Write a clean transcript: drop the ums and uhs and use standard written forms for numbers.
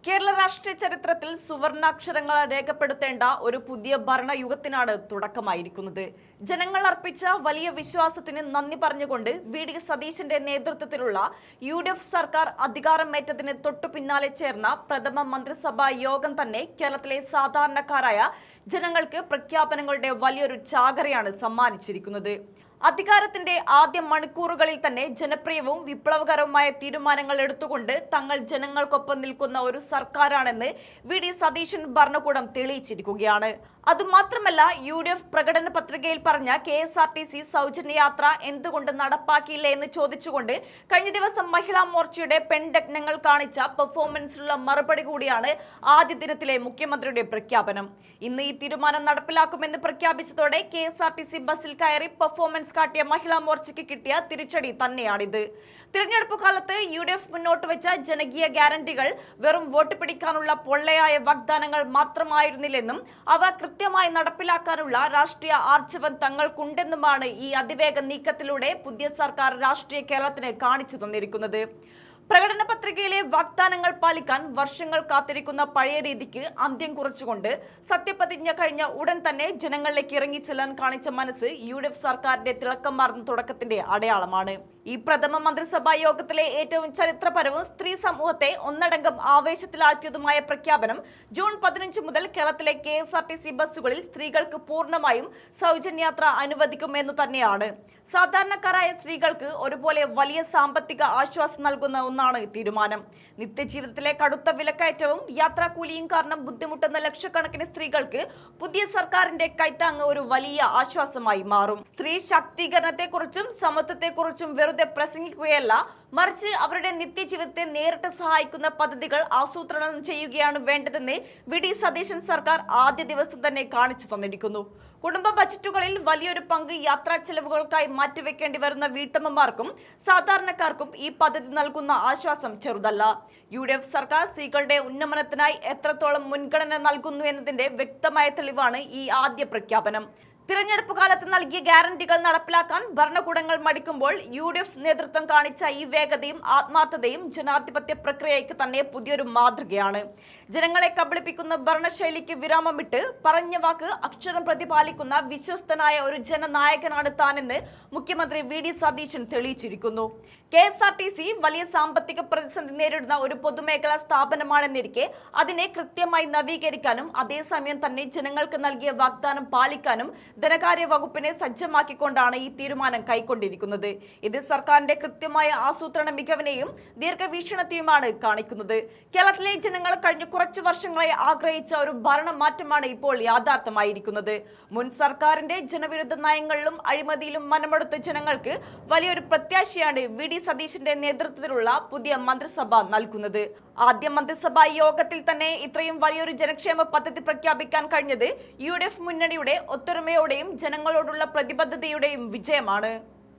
കേരള രാഷ്ട്രീയ ചരിത്രത്തിൽ സുവർണാക്ഷരങ്ങൾ രേഖപ്പെടുത്തേണ്ട ഒരു പുതിയ ഭരണയുഗത്തിനാണ് തുടക്കമായിരിക്കുന്നത്. ജനങ്ങൾ അർപ്പിച്ച വലിയ വിശ്വാസത്തിന് നന്ദി പറഞ്ഞുകൊണ്ട് വി.ഡി. സതീശന്റെ നേതൃത്വത്തിലുള്ള യു.ഡി.എഫ് സർക്കാർ അധികാരമേറ്റതിന് തൊട്ടു പിന്നാലെ ചേർന്ന പ്രഥമ മന്ത്രിസഭാ യോഗം തന്നെ കേരളത്തിലെ സാധാരണക്കാരായ ജനങ്ങൾക്ക് പ്രഖ്യാപനങ്ങളുടെ വലിയൊരു ചാകരയാണ് സമ്മാനിച്ചിരിക്കുന്നത്. അധികാരത്തിന്റെ ആദ്യ മണിക്കൂറുകളിൽ തന്നെ ജനപ്രിയവും വിപ്ലവകരവുമായ തീരുമാനങ്ങൾ എടുത്തുകൊണ്ട് തങ്ങൾ ജനങ്ങൾക്കൊപ്പം നിൽക്കുന്ന ഒരു സർക്കാരാണെന്ന് വി.ഡി. സതീശൻ ഭരണകൂടം തെളിയിച്ചിരിക്കുകയാണ്. അതുമാത്രമല്ല, യു.ഡി.എഫ് പ്രകടന പത്രികയിൽ പറഞ്ഞ KSRTC സൗജന്യ യാത്ര എന്തുകൊണ്ട് നടപ്പാക്കിയില്ല എന്ന് ചോദിച്ചുകൊണ്ട് കഴിഞ്ഞ ദിവസം മഹിളാ മോർച്ചയുടെ പെൺരത്നങ്ങൾ കാണിച്ച പെർഫോമൻസിനുള്ള മറുപടി കൂടിയാണ് ആദ്യ ദിനത്തിലെ മുഖ്യമന്ത്രിയുടെ പ്രഖ്യാപനം. ഇന്ന് ഈ തീരുമാനം നടപ്പിലാക്കുമെന്ന് പ്രഖ്യാപിച്ചതോടെ KSRTC ബസ്സിൽ കയറി പെർഫോമൻസ് കാട്ടിയ മഹിളാ മോർച്ചയ്ക്ക് കിട്ടിയ തിരിച്ചടി തന്നെയാണിത്. തിരഞ്ഞെടുപ്പ് കാലത്ത് യു.ഡി.എഫ് മുന്നോട്ട് വെച്ച ജനകീയ ഗ്യാരണ്ടികൾ വെറും വോട്ട് പിടിക്കാനുള്ള പൊള്ളയായ വാഗ്ദാനങ്ങൾ മാത്രമായിരുന്നില്ലെന്നും അവ കൃത്യമായി നടപ്പിലാക്കാനുള്ള രാഷ്ട്രീയ ആർജവം തങ്ങൾക്കുണ്ടെന്നുമാണ് ഈ അതിവേഗ നീക്കത്തിലൂടെ പുതിയ സർക്കാർ രാഷ്ട്രീയ കേരളത്തിന് കാണിച്ചു തന്നിരിക്കുന്നത്. പ്രകടന പത്രികയിലെ വാഗ്ദാനങ്ങൾ പാലിക്കാൻ വർഷങ്ങൾ കാത്തിരിക്കുന്ന പഴയ രീതിക്ക് അന്ത്യം കുറിച്ചുകൊണ്ട് സത്യപ്രതിജ്ഞ കഴിഞ്ഞ ഉടൻ തന്നെ ജനങ്ങളിലേക്ക് ഇറങ്ങിച്ചെല്ലാൻ കാണിച്ച മനസ്സ് യു.ഡി.എഫ് സർക്കാരിന്റെ തിളക്കം മാർന്ന തുടക്കത്തിന്റെ അടയാളമാണ്. ഈ പ്രഥമ മന്ത്രിസഭാ യോഗത്തിലെ ഏറ്റവും ചരിത്രപരവും സ്ത്രീ സമൂഹത്തെ ഒന്നടങ്കം ആവേശത്തിലാഴ്ത്തിയതുമായ പ്രഖ്യാപനം ജൂൺ 15 മുതൽ കേരളത്തിലെ KSRTC ബസ്സുകളിൽ സ്ത്രീകൾക്ക് പൂർണ്ണമായും സൗജന്യയാത്ര അനുവദിക്കുമെന്നു തന്നെയാണ്. സാധാരണക്കാരായ സ്ത്രീകൾക്ക് ഒരുപോലെ വലിയ സാമ്പത്തിക ആശ്വാസം നൽകുന്ന ഒന്നാണ് തീരുമാനം. നിത്യജീവിതത്തിലെ കടുത്ത വിലക്കയറ്റവും യാത്രാക്കൂലിയും കാരണം ബുദ്ധിമുട്ടുന്ന ലക്ഷക്കണക്കിന് സ്ത്രീകൾക്ക് പുതിയ സർക്കാരിന്റെ കൈത്താങ്ങ് ഒരു വലിയ ആശ്വാസമായി മാറും. സ്ത്രീ ശാക്തീകരണത്തെക്കുറിച്ചും സമത്വത്തെക്കുറിച്ചും വെറുതെ പ്രസംഗിക്കുകയല്ല, മറിച്ച് അവരുടെ നിത്യജീവിതത്തെ നേരിട്ട് സഹായിക്കുന്ന പദ്ധതികൾ ആസൂത്രണം ചെയ്യുകയാണ് വേണ്ടതെന്ന് വി.ഡി. സതീശൻ സർക്കാർ ആദ്യ ദിവസം തന്നെ കാണിച്ചു തന്നിരിക്കുന്നു. കുടുംബ ബജറ്റുകളിൽ വലിയൊരു പങ്ക് യാത്രാ ചെലവുകൾക്കായി മാറ്റിവെക്കേണ്ടി വരുന്ന വീട്ടമ്മമാർക്കും സാധാരണക്കാർക്കും ഈ പദ്ധതി നൽകുന്ന ആശ്വാസം ചെറുതല്ല. യു.ഡി.എഫ് സർക്കാർ സ്ത്രീകളുടെ ഉന്നമനത്തിനായി എത്രത്തോളം മുൻഗണന നൽകുന്നു എന്നതിന്റെ വ്യക്തമായ തെളിവാണ് ഈ ആദ്യ പ്രഖ്യാപനം. തിരഞ്ഞെടുപ്പ് കാലത്ത് നൽകിയ ഗ്യാരണ്ടികൾ നടപ്പിലാക്കാൻ ഭരണകൂടങ്ങൾ മടിക്കുമ്പോൾ യു.ഡി.എഫ് നേതൃത്വം കാണിച്ച ഈ വേഗതയും ആത്മാർത്ഥതയും ജനാധിപത്യ പ്രക്രിയയ്ക്ക് തന്നെ പുതിയൊരു മാതൃകയാണ്. ജനങ്ങളെ കബളിപ്പിക്കുന്ന ഭരണശൈലിക്ക് വിരാമമിട്ട് പറഞ്ഞ വാക്ക് അക്ഷരം പ്രതിപാലിക്കുന്ന വിശ്വസ്തനായ ഒരു ജനനായകനാണ് താനെന്ന് മുഖ്യമന്ത്രി വി.ഡി. സതീശൻ തെളിയിച്ചിരിക്കുന്നു. KSRTC വലിയ സാമ്പത്തിക പ്രതിസന്ധി നേരിടുന്ന ഒരു പൊതുമേഖലാ സ്ഥാപനമാണെന്നിരിക്കെ അതിനെ കൃത്യമായി നവീകരിക്കാനും അതേസമയം തന്നെ ജനങ്ങൾക്ക് നൽകിയ വാഗ്ദാനം പാലിക്കാനും ധനകാര്യ വകുപ്പിനെ സജ്ജമാക്കിക്കൊണ്ടാണ് ഈ തീരുമാനം കൈക്കൊണ്ടിരിക്കുന്നത്. ഇത് സർക്കാരിന്റെ കൃത്യമായ ആസൂത്രണ മികവിനെയും ദീർഘവീക്ഷണത്തെയുമാണ് കാണിക്കുന്നത്. കേരളത്തിലെ ജനങ്ങൾ കഴിഞ്ഞ കുറച്ചു വർഷങ്ങളായി ആഗ്രഹിച്ച ഒരു ഭരണമാറ്റമാണ് ഇപ്പോൾ യാഥാർത്ഥ്യമായിരിക്കുന്നത്. മുൻ സർക്കാരിന്റെ ജനവിരുദ്ധ നയങ്ങളിലും അഴിമതിയിലും മനമെടുത്ത ജനങ്ങൾക്ക് വലിയൊരു പ്രത്യാശയാണ് വി.ഡി. സതീശന്റെ നേതൃത്വത്തിലുള്ള പുതിയ മന്ത്രിസഭ നൽകുന്നത്. ആദ്യ മന്ത്രിസഭാ യോഗത്തിൽ തന്നെ ഇത്രയും വലിയൊരു ജനക്ഷേമ പദ്ധതി പ്രഖ്യാപിക്കാൻ കഴിഞ്ഞത് യു.ഡി.എഫ് മുന്നണിയുടെ ഒത്തൊരുമയോടെയും ജനങ്ങളോടുള്ള പ്രതിബദ്ധതയുടെയും വിജയമാണ്.